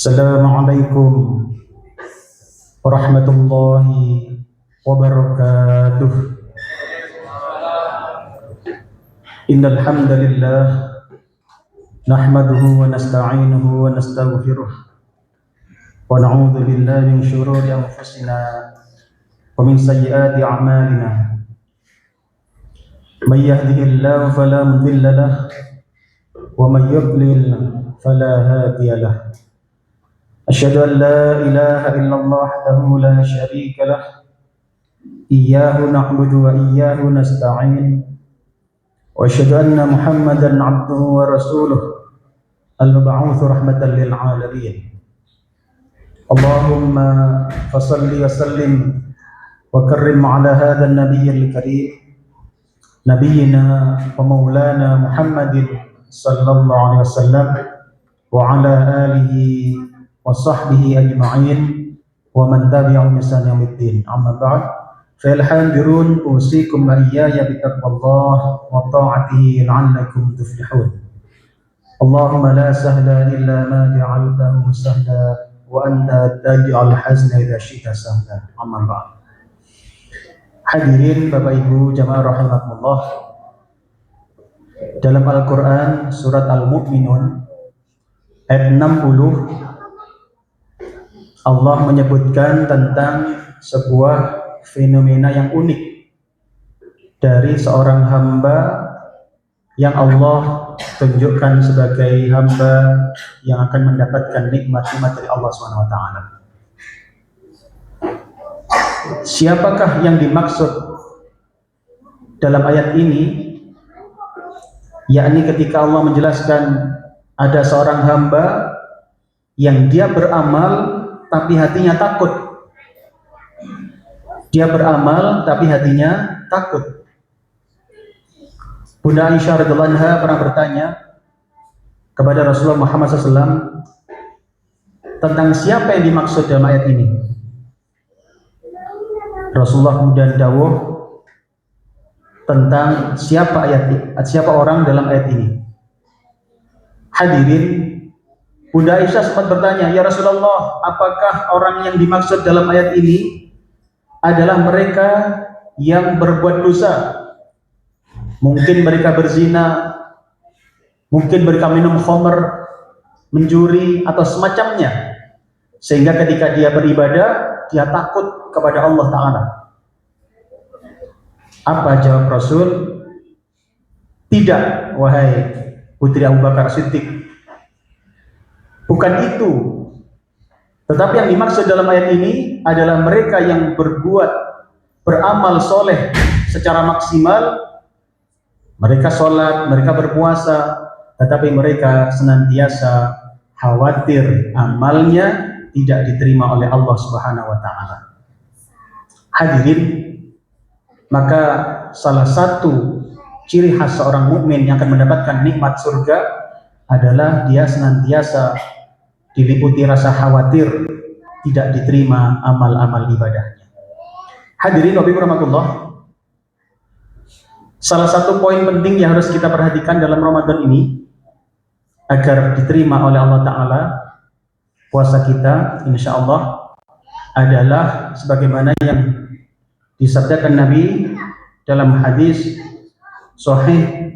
Assalamualaikum warahmatullahi wabarakatuh. Innal hamdalillah nahmaduhu wa nasta'inuhu wa nastaghfiruh wa na'udzu billahi min shururi anfusina wa min sayyiati a'malina. May yahdihillahu fala mudilla lahu wa may yudlil fala hadiya lahu. أشهد أن لا إله إلا الله وحده لا شريك له إياه نعبد وإياه نستعين وأشهد أن محمدا عبده ورسوله المبعوث رحمة للعالمين اللهم فصل وسلم وكرم على هذا النبي الكريم نبينا ومولانا محمد صلى الله عليه وسلم وعلى آله وصحبه أجمعين ومن تبعهم بإحسان إلى يوم الدين. أما بعد فيا الحاضرون أوصيكم وإياي بتقوى الله وطاعته لعلكم تفلحون. اللهم لا سهل إلا ما جعلته سهلا وأنت تجعل الحزن إذا شئت سهلا. أما بعد. Hadirin Bapak Ibu jamaah rahimakumullah, dalam Al-Quran surat Al-Mu'minun ayat 60 Allah menyebutkan tentang sebuah fenomena yang unik dari seorang hamba yang Allah tunjukkan sebagai hamba yang akan mendapatkan nikmat-nikmat dari Allah SWT. Siapakah yang dimaksud dalam ayat ini? Yakni ketika Allah menjelaskan ada seorang hamba yang dia beramal tapi hatinya takut. Dia beramal tapi hatinya takut. Bunda Aisyah radhiyallahu anha pernah bertanya kepada Rasulullah Muhammad SAW tentang siapa yang dimaksud dalam ayat ini. Rasulullah kemudian dawuh tentang siapa orang dalam ayat ini. Hadirin, Bunda Aisyah sempat bertanya, "Ya Rasulullah, apakah orang yang dimaksud dalam ayat ini adalah mereka yang berbuat dosa? Mungkin mereka berzina, mungkin mereka minum khamr, mencuri atau semacamnya, sehingga ketika dia beribadah dia takut kepada Allah Ta'ala." Apa jawab Rasul? Tidak, wahai putri Abu Bakar Siddiq. Bukan itu. Tetapi yang dimaksud dalam ayat ini adalah mereka yang beramal soleh secara maksimal. Mereka sholat, mereka berpuasa, tetapi mereka senantiasa khawatir amalnya tidak diterima oleh Allah Subhanahu wa Ta'ala. Hadirin, maka salah satu ciri khas seorang mukmin yang akan mendapatkan nikmat surga adalah dia senantiasa diliputi rasa khawatir tidak diterima amal-amal ibadahnya. Hadirin wa rahmatullah, salah satu poin penting yang harus kita perhatikan dalam Ramadan ini agar diterima oleh Allah Ta'ala puasa kita insya Allah adalah sebagaimana yang disabdakan Nabi dalam hadis sahih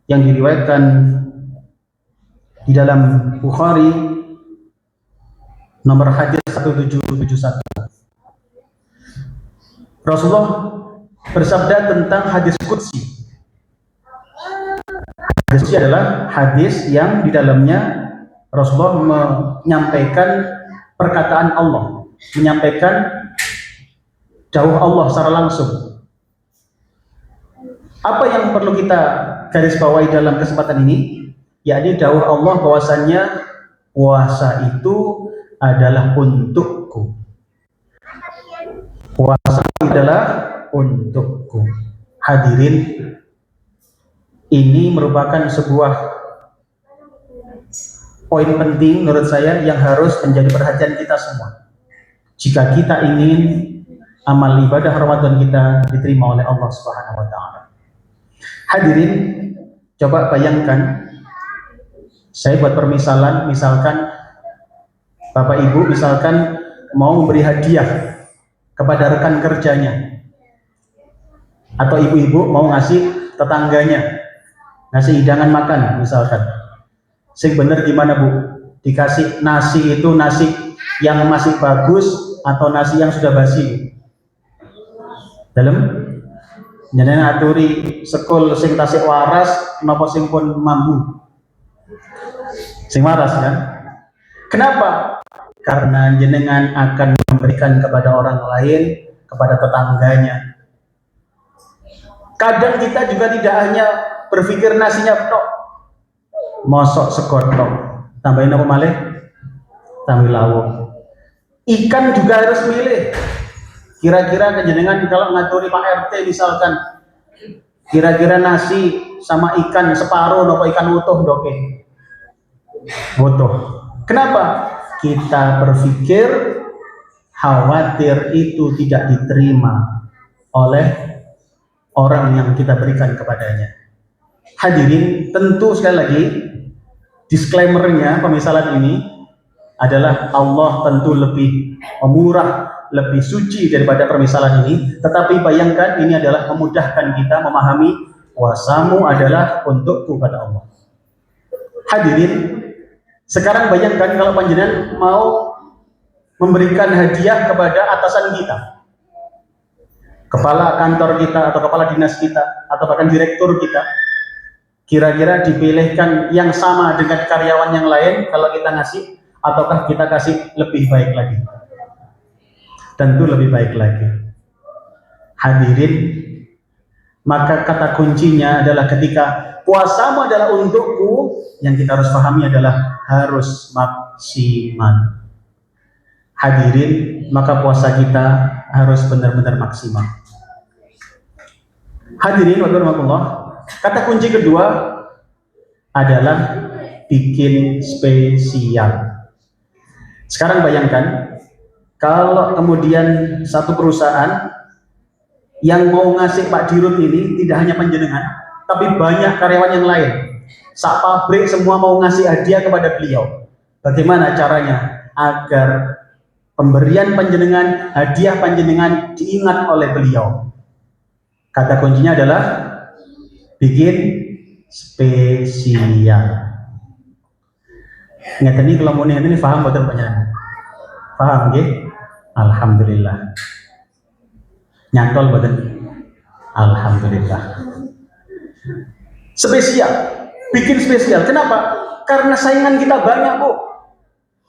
yang diriwayatkan di dalam Bukhari nomor hadis 1771. Rasulullah bersabda tentang hadis qudsi. Hadis qudsi adalah hadis yang di dalamnya Rasulullah menyampaikan perkataan Allah, menyampaikan dawuh Allah secara langsung. Apa yang perlu kita garis bawahi dalam kesempatan ini? Yakni dawuh Allah bahwasannya puasa itu adalah untukku. Puasa adalah untukku. Hadirin, ini merupakan sebuah poin penting menurut saya yang harus menjadi perhatian kita semua. Jika kita ingin amal ibadah Ramadan kita diterima oleh Allah Subhanahu wa Ta'ala. Hadirin, coba bayangkan, saya buat permisalan, misalkan Bapak Ibu misalkan mau memberi hadiah kepada rekan kerjanya, atau ibu-ibu mau ngasih tetangganya, ngasih hidangan makan misalkan. Sing bener gimana Bu? Dikasih nasi itu nasi yang masih bagus atau nasi yang sudah basi? Dalam jenengan aturi sekul sing tasik waras napa sing pun mambu? Sing waras kan? Kenapa? Karena jenengan akan memberikan kepada orang lain, kepada tetangganya. Kadang kita juga tidak hanya berpikir nasinya tok, mosok sekot tok, tambahin apa malih? Tambah lawuh. Ikan juga harus milih. Kira-kira jenengan kalau ngaturi Pak RT misalkan, kira-kira nasi sama ikan separuh nopo ikan utuh doke? Utuh. Kenapa? Kita berpikir khawatir itu tidak diterima oleh orang yang kita berikan kepadanya. Hadirin, tentu sekali lagi disclaimernya pemisalan ini adalah Allah tentu lebih murah, lebih suci daripada permisalan ini. Tetapi bayangkan ini adalah memudahkan kita memahami puasamu adalah untukku kata Allah. Hadirin, sekarang bayangkan kalau panjenengan mau memberikan hadiah kepada atasan kita, kepala kantor kita atau kepala dinas kita atau bahkan direktur kita. Kira-kira dipilihkan yang sama dengan karyawan yang lain kalau kita ngasih, ataukah kita kasih lebih baik lagi? Tentu lebih baik lagi. Hadirin, maka kata kuncinya adalah ketika puasamu adalah untukku, yang kita harus pahami adalah harus maksimal. Hadirin, maka puasa kita harus benar-benar maksimal. Hadirin warahmatullah. Kata kunci kedua adalah bikin spesial. Sekarang bayangkan kalau kemudian satu perusahaan yang mau ngasih Pak Dirut ini tidak hanya panjenengan, tapi banyak karyawan yang lain. Sak pabrik semua mau ngasih hadiah kepada beliau. Bagaimana caranya agar pemberian panjenengan, hadiah panjenengan diingat oleh beliau? Kata kuncinya adalah bikin spesial. Ngeten iki kalau mau ngeten iki paham boten panjenengan? Paham nggih? Alhamdulillah. Nyantol boten? Alhamdulillah. Spesial. Bikin spesial. Kenapa? Karena saingan kita banyak, Bu.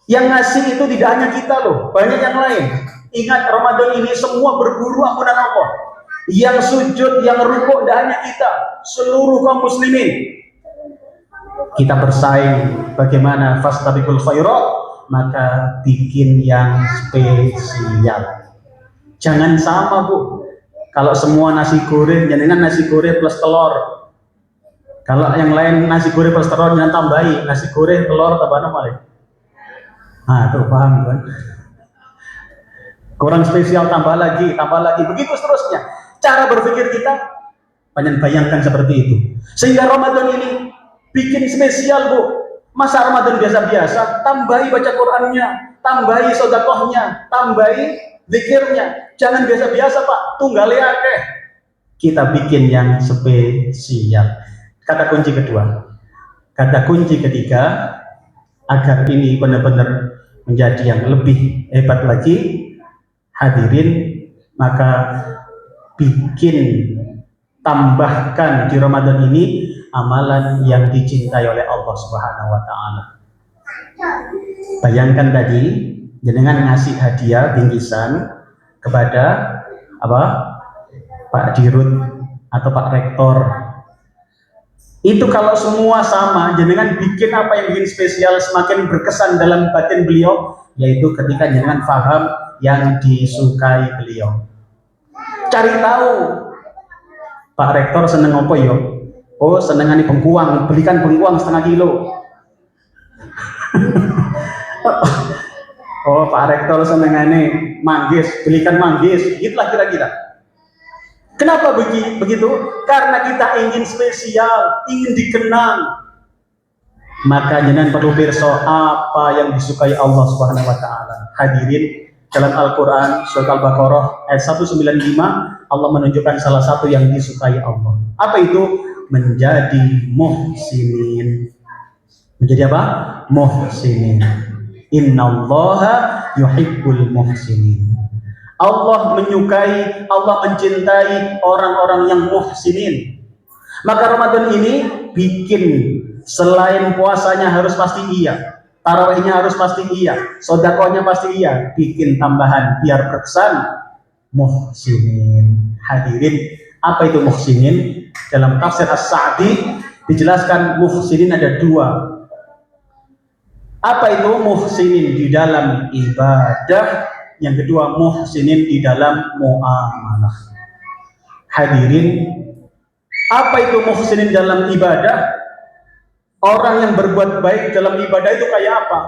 Yang ngasih itu tidak hanya kita loh, banyak yang lain. Ingat Ramadan ini semua berburu ampunan Allah. Yang sujud, yang rukuk tidak hanya kita, seluruh kaum muslimin. Kita bersaing bagaimana fastabiqul khairat, maka bikin yang spesial. Jangan sama, Bu. Kalau semua nasi goreng, jangan nasi goreng plus telur. Kalau yang lain nasi goreng plus telur, jangan tambahi nasi goreng telur tambah apa lagi? Nah, tuh paham kan? Kurang spesial tambah lagi, begitu seterusnya. Cara berpikir kita, bayangkan seperti itu. Sehingga Ramadan ini bikin spesial, Bu. Masa Ramadan biasa-biasa, tambahi baca Qur'annya, tambahi sedekahnya, tambahi zikirnya. Jangan biasa-biasa, Pak, tunggale akeh. Kita bikin yang spesial. Kata kunci kedua. Kata kunci ketiga, agar ini benar-benar menjadi yang lebih hebat lagi, hadirin, maka tambahkan di Ramadan ini amalan yang dicintai oleh Allah Subhanahu wa taala. Bayangkan tadi jenengan ngasih hadiah bingkisan kepada Pak Dirut atau Pak Rektor. Itu kalau semua sama, jenengan bikin apa yang bikin spesial semakin berkesan dalam batin beliau, yaitu ketika jenengan paham yang disukai beliau. Cari tahu Pak Rektor seneng apa yo? Oh, senengane bengkuang, belikan bengkuang setengah kilo. Oh, Pak Rektor senengane manggis, belikan manggis. Gitulah kira-kira. Kenapa begitu? Karena kita ingin spesial, ingin dikenang. Maka jenengan perlu pirsa apa yang disukai Allah Subhanahu wa taala. Hadirin, dalam Al-Qur'an surat Al-Baqarah ayat 195 Allah menunjukkan salah satu yang disukai Allah. Apa itu? Menjadi muhsinin. Menjadi apa? Muhsinin. Innallaha yuhibbul muhsinin. Allah menyukai, Allah mencintai orang-orang yang muhsinin. Maka Ramadan ini bikin selain puasanya harus pasti iya, tarawihnya harus pasti iya, sedekahnya pasti iya, bikin tambahan biar berkesan muhsinin. Hadirin, apa itu muhsinin? Dalam tafsir As-Sa'di dijelaskan muhsinin ada dua. Apa itu muhsinin di dalam ibadah? Yang kedua muhsinin di dalam muamalah. Hadirin, apa itu muhsinin dalam ibadah? Orang yang berbuat baik dalam ibadah itu kayak apa?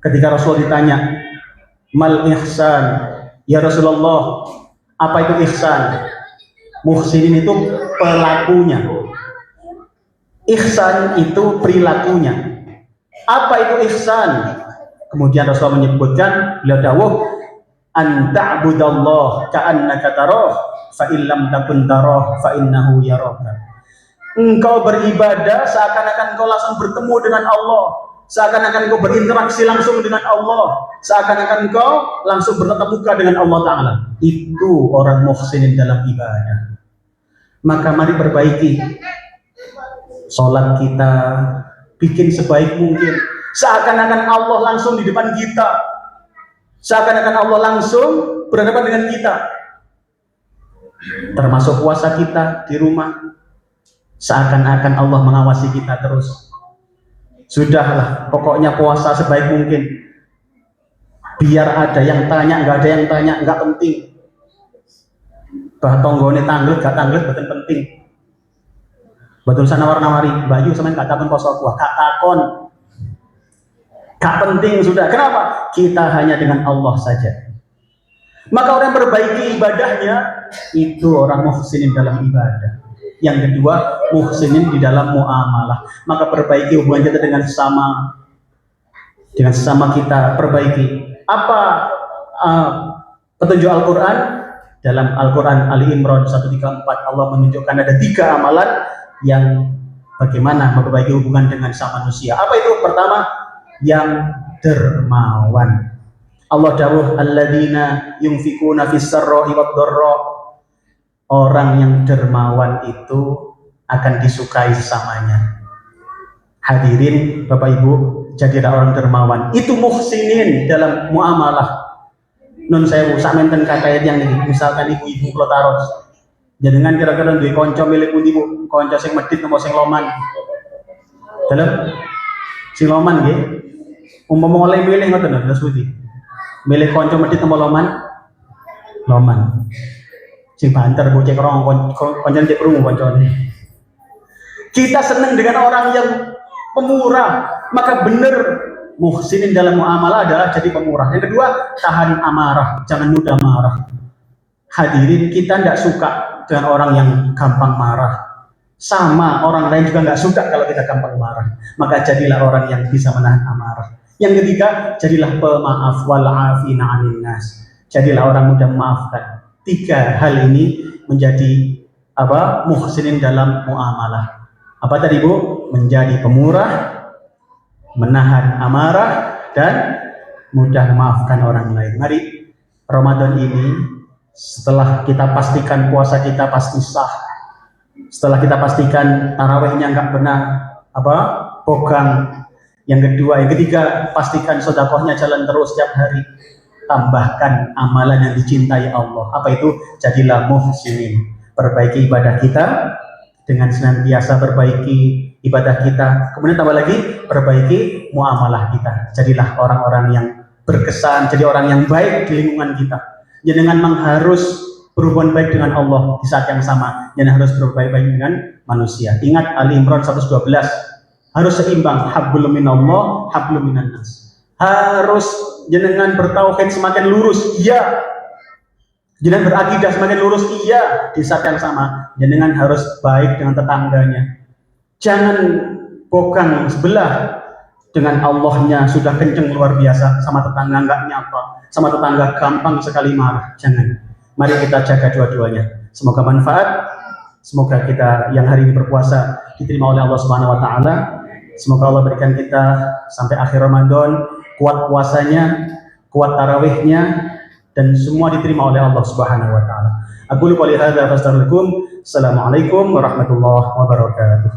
Ketika Rasul ditanya, mal ihsan, ya Rasulullah, apa itu ihsan? Muhsinin itu pelakunya, ihsan itu perilakunya. Apa itu ihsan? Kemudian Rasul menyebutkan, beliau dawuh, an ta'budallah ka'annaka tarah fa illam takun tarah fa innahu yaraka. Engkau beribadah seakan-akan engkau langsung bertemu dengan Allah, seakan-akan engkau berinteraksi langsung dengan Allah, seakan-akan engkau langsung bertatap muka dengan Allah Ta'ala. Itu orang muhsinin dalam ibadah. Maka mari perbaiki sholat kita, bikin sebaik mungkin, seakan-akan Allah langsung di depan kita, seakan-akan Allah langsung berhadapan dengan kita. Termasuk puasa kita di rumah, seakan-akan Allah mengawasi kita terus. Sudahlah, pokoknya puasa sebaik mungkin. Biar ada yang tanya, nggak ada yang tanya, nggak penting. Bah tonggone tanglet, gak tanglet, betul penting. Betul sana warna-wari, Bayu sama gak takon poso kuah, gak takon. Gak penting sudah. Kenapa? Kita hanya dengan Allah saja. Maka orang yang perbaiki ibadahnya, itu orang muhsinin dalam ibadah. Yang kedua, muhsinin di dalam muamalah. Maka perbaiki hubungan kita dengan sesama kita, perbaiki. Apa petunjuk Al-Quran? Dalam Al-Quran Ali Imran 134 Allah menunjukkan ada 3 amalan yang bagaimana memperbaiki hubungan dengan sama manusia. Apa itu? Pertama, yang dermawan. Allah dawuh, alladzina yunfikuna fis sarra'i wad dharra. Orang yang dermawan itu akan disukai sesamanya. Hadirin Bapak Ibu, jadilah orang dermawan. Itu muhsinin dalam muamalah. Nun sewu sakmenten kakayat yang ini, misalkan ibu-ibu kula taros. Jenengan kira-kira duwe kanca milik pundi Bu? Kanca sing medhit apa sing loman? Dalem sing loman nggih. Umpama oleh milih ngoten lho, terus pundi? Milih kanca medhit apa loman? Loman. Sing banter bocah krong kancan cek krungu kancane. Kita senang dengan orang yang pemurah, maka benar muhsinin dalam muamalah adalah jadi pemurah. Yang kedua, tahan amarah, jangan mudah marah. Hadirin, kita tidak suka dengan orang yang gampang marah. Sama orang lain juga nggak suka kalau kita gampang marah. Maka jadilah orang yang bisa menahan amarah. Yang ketiga, jadilah pemaaf wal'afina 'anil nas. Jadilah orang mudah memaafkan. 3 hal ini menjadi muhsinin dalam muamalah. Apa tadi Bu? Menjadi pemurah, menahan amarah, dan mudah memaafkan orang lain. Mari Ramadan ini, setelah kita pastikan puasa kita pasti sah, setelah kita pastikan tarawihnya nggak benar bogang, yang kedua, yang ketiga, pastikan sedekahnya jalan terus setiap hari, tambahkan amalan yang dicintai Allah. Apa itu? Jadilah muhsinin. Perbaiki ibadah kita dengan senantiasa perbaiki ibadah kita. Kemudian tambah lagi, perbaiki muamalah kita. Jadilah orang-orang yang berkesan, jadi orang yang baik di lingkungan kita. Jangan memang harus berhubungan baik dengan Allah di saat yang sama, jangan harus berbuat baik dengan manusia. Ingat Ali Imran 112, harus seimbang, hablum minallah, hablum minan nas. Harus jenengan bertauhid semakin lurus, iya. Jenengan berakidah semakin lurus, iya. Di saat yang sama, jenengan harus baik dengan tetangganya. Jangan kokang sebelah dengan Allahnya sudah kenceng luar biasa, sama tetangga nggak nyapa, sama tetangga gampang sekali marah. Jangan. Mari kita jaga dua-duanya. Semoga manfaat. Semoga kita yang hari ini berpuasa diterima oleh Allah Subhanahu wa taala. Semoga Allah berikan kita sampai akhir Ramadan kuat puasanya, kuat tarawihnya, dan semua diterima oleh Allah Subhanahu wa taala. Aku qouli hadza fastaghfirukum. Assalamualaikum warahmatullahi wabarakatuh.